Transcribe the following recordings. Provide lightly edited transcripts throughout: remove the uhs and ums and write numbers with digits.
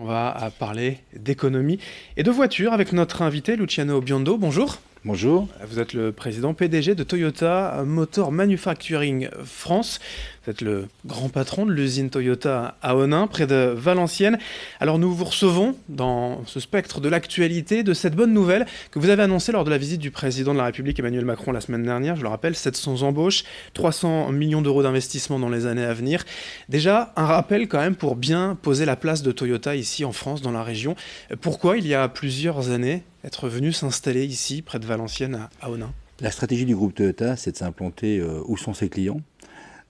va parler d'économie et de voitures avec notre invité Luciano Biondo. Bonjour. Bonjour. Vous êtes le président PDG de Toyota Motor Manufacturing France. Vous êtes le grand patron de l'usine Toyota à Onnin, près de Valenciennes. Alors nous vous recevons dans ce spectre de l'actualité de cette bonne nouvelle que vous avez annoncée lors de la visite du président de la République Emmanuel Macron la semaine dernière. Je le rappelle, 700 embauches, 300 millions d'euros d'investissement dans les années à venir. Déjà, un rappel quand même pour bien poser la place de Toyota ici en France, dans la région. Pourquoi il y a plusieurs années être venu s'installer ici, près de Valenciennes, à Onnin? La stratégie du groupe Toyota, c'est de s'implanter où sont ses clients.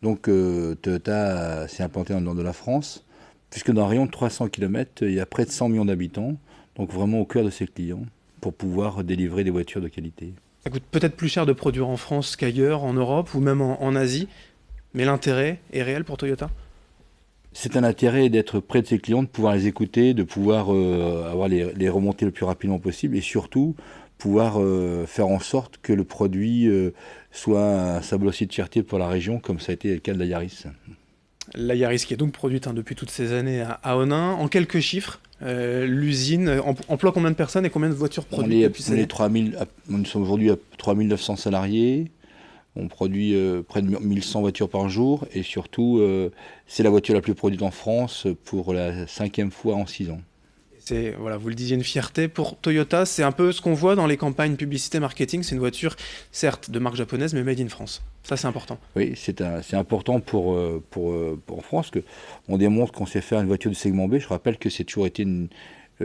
Donc Toyota s'est implanté dans le nord de la France, puisque dans un rayon de 300 km, il y a près de 100 millions d'habitants, donc vraiment au cœur de ses clients, pour pouvoir délivrer des voitures de qualité. Ça coûte peut-être plus cher de produire en France qu'ailleurs, en Europe ou même en Asie, mais l'intérêt est réel pour Toyota? C'est un intérêt d'être près de ses clients, de pouvoir les écouter, de pouvoir avoir les remontées le plus rapidement possible et surtout pouvoir faire en sorte que le produit soit un symbole aussi de fierté pour la région, comme ça a été le cas de la Yaris. La Yaris qui est donc produite depuis toutes ces années à Onnin. En quelques chiffres, l'usine emploie combien de personnes et combien de voitures produites depuis ces années? Nous sommes aujourd'hui à 3900 salariés. On produit près de 1100 voitures par jour et surtout, c'est la voiture la plus produite en France pour la 5e fois en 6 ans. C'est, voilà, vous le disiez, une fierté pour Toyota. C'est un peu ce qu'on voit dans les campagnes publicité marketing. C'est une voiture, certes, de marque japonaise, mais made in France. Ça, c'est important. Oui, c'est important pour France qu'on démontre qu'on sait faire une voiture de segment B. Je rappelle que c'est toujours été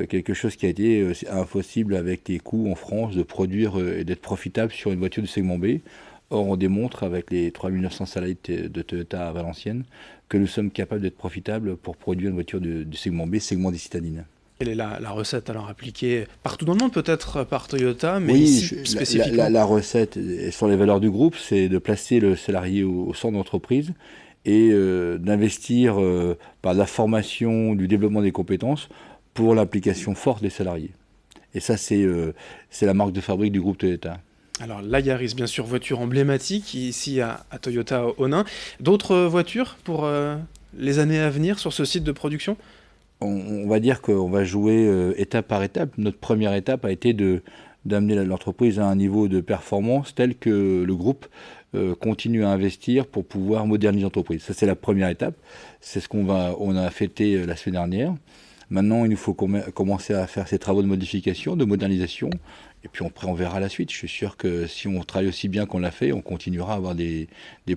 quelque chose qui a été impossible avec les coûts en France de produire et d'être profitable sur une voiture de segment B. Or, on démontre avec les 3900 salariés de Toyota à Valenciennes que nous sommes capables d'être profitables pour produire une voiture de segment B, segment des citadines. Quelle est la recette alors appliquée partout dans le monde, peut-être par Toyota, mais oui, ici spécifiquement? La recette sur les valeurs du groupe, c'est de placer le salarié au centre de l'entreprise et d'investir par la formation, du développement des compétences pour l'implication forte des salariés. Et ça, c'est la marque de fabrique du groupe Toyota. Alors la Yaris, bien sûr, voiture emblématique ici à Toyota Onnin. D'autres voitures pour les années à venir sur ce site de production? On va dire qu'on va jouer étape par étape. Notre première étape a été d'amener l'entreprise à un niveau de performance tel que le groupe continue à investir pour pouvoir moderniser l'entreprise. Ça, c'est la première étape. C'est ce qu'on a fêté la semaine dernière. Maintenant, il nous faut commencer à faire ces travaux de modification, de modernisation. Et puis après, on verra la suite. Je suis sûr que si on travaille aussi bien qu'on l'a fait, on continuera à avoir des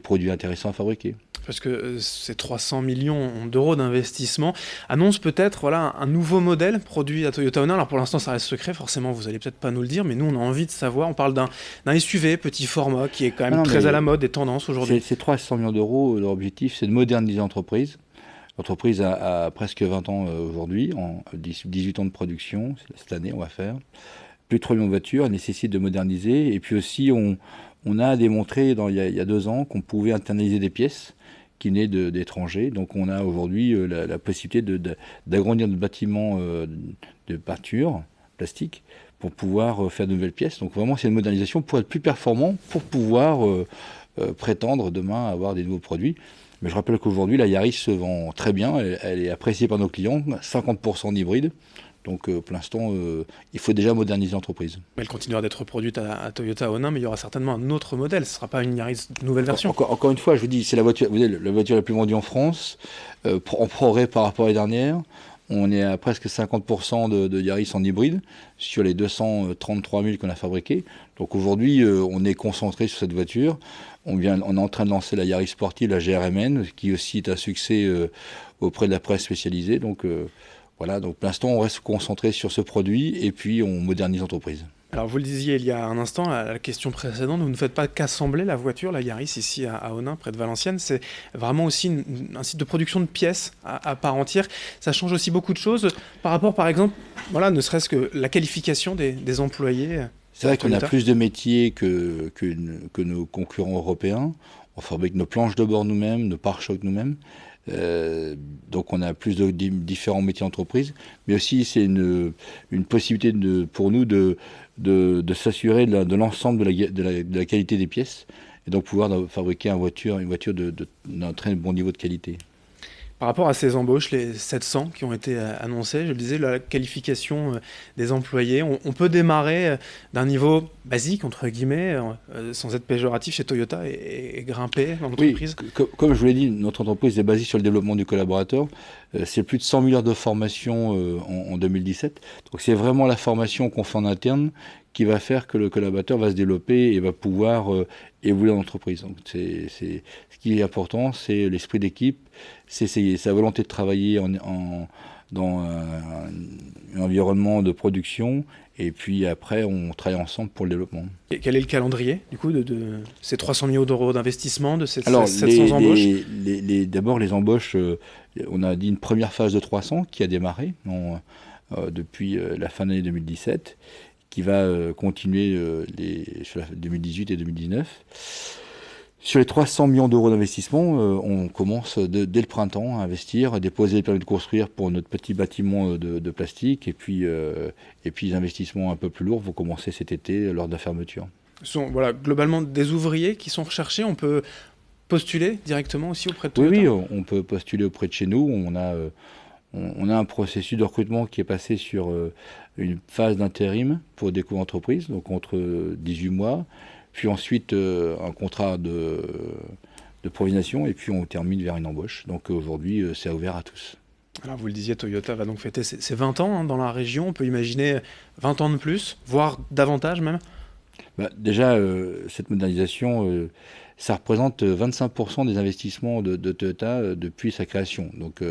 produits intéressants à fabriquer. Parce que ces 300 millions d'euros d'investissement annoncent peut-être un nouveau modèle produit à Toyota Onnin. Alors pour l'instant, ça reste secret, forcément, vous allez peut-être pas nous le dire, mais nous, on a envie de savoir. On parle d'un SUV, petit format, qui est quand même très à la mode, des tendances aujourd'hui. Ces 300 millions d'euros, leur objectif, c'est de moderniser l'entreprise. L'entreprise a presque 20 ans aujourd'hui, 18 ans de production, cette année, on va faire. Plus de 3 millions de voitures, nécessite de moderniser. Et puis aussi, on a démontré il y a 2 ans qu'on pouvait internaliser des pièces qui venaient d'étrangers. Donc on a aujourd'hui la possibilité d'agrandir notre bâtiment de peinture plastique pour pouvoir faire de nouvelles pièces. Donc vraiment, c'est une modernisation pour être plus performant, pour pouvoir prétendre demain avoir des nouveaux produits. Mais je rappelle qu'aujourd'hui, la Yaris se vend très bien. Elle est appréciée par nos clients, 50% d'hybride. Donc pour l'instant, il faut déjà moderniser l'entreprise. Elle continuera d'être produite à Toyota Onnin, mais il y aura certainement un autre modèle. Ce ne sera pas une Yaris nouvelle version. Encore une fois, je vous dis, c'est la voiture la plus vendue en France, en progrès par rapport à l'année dernière. On est à presque 50% de Yaris en hybride sur les 233 000 qu'on a fabriqués. Donc aujourd'hui, on est concentré sur cette voiture. On est en train de lancer la Yaris sportive, la GRMN, qui aussi est un succès auprès de la presse spécialisée. Donc voilà, donc pour l'instant, on reste concentré sur ce produit et puis on modernise l'entreprise. Alors vous le disiez il y a un instant, à la question précédente, vous ne faites pas qu'assembler la voiture, la Yaris, ici à Onnin, près de Valenciennes. C'est vraiment aussi un site de production de pièces à part entière. Ça change aussi beaucoup de choses par rapport, par exemple, ne serait-ce que la qualification des employés. C'est vrai qu'on a plus de métiers que nos concurrents européens. On fabrique nos planches de bord nous-mêmes, nos pare-chocs nous-mêmes. Donc on a plus de différents métiers d'entreprise, mais aussi c'est une possibilité pour nous de s'assurer de l'ensemble de la qualité des pièces et donc pouvoir fabriquer une voiture d'un très bon niveau de qualité. Par rapport à ces embauches, les 700 qui ont été annoncées, je le disais, la qualification des employés, on peut démarrer d'un niveau basique, entre guillemets, sans être péjoratif chez Toyota et grimper dans l'entreprise. Oui, comme je vous l'ai dit, notre entreprise est basée sur le développement du collaborateur. C'est plus de 100 000 heures de formation en 2017. Donc c'est vraiment la formation qu'on fait en interne qui va faire que le collaborateur va se développer et va pouvoir évoluer dans l'entreprise. Donc ce qui est important, c'est l'esprit d'équipe, c'est sa volonté de travailler dans un environnement de production, et puis après on travaille ensemble pour le développement. Et quel est le calendrier du coup de ces 300 millions d'euros d'investissement, de ces 700 embauches? D'abord les embauches, on a dit une première phase de 300 qui a démarré depuis la fin de l'année 2017, qui va continuer sur 2018 et 2019. Sur les 300 millions d'euros d'investissement, on commence dès le printemps à investir, à déposer les permis de construire pour notre petit bâtiment de plastique, et puis les investissements un peu plus lourds vont commencer cet été lors de la fermeture. Ce sont globalement des ouvriers qui sont recherchés, on peut postuler directement aussi auprès de Toyota? Oui, on peut postuler auprès de chez nous, on a un processus de recrutement qui est passé sur une phase d'intérim pour des co-entreprises, donc entre 18 mois, puis ensuite un contrat de provisionation, et puis on termine vers une embauche. Donc aujourd'hui, c'est ouvert à tous. Alors vous le disiez, Toyota va donc fêter ses 20 ans dans la région. On peut imaginer 20 ans de plus, voire davantage même. Déjà, cette modernisation, ça représente 25% des investissements de Toyota depuis sa création. Donc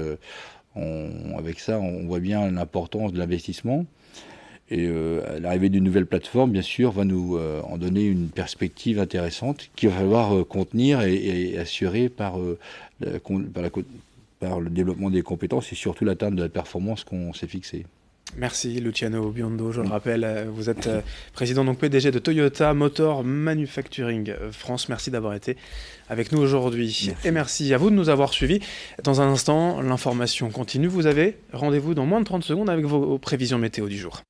avec ça, on voit bien l'importance de l'investissement. Et l'arrivée d'une nouvelle plateforme, bien sûr, va nous en donner une perspective intéressante qu'il va falloir contenir et assurer par le développement des compétences et surtout l'atteinte de la performance qu'on s'est fixée. Merci Luciano Biondo, je le rappelle, vous êtes président donc PDG de Toyota Motor Manufacturing France. Merci d'avoir été avec nous aujourd'hui. Et merci à vous de nous avoir suivis. Dans un instant, l'information continue. Vous avez rendez-vous dans moins de 30 secondes avec vos prévisions météo du jour.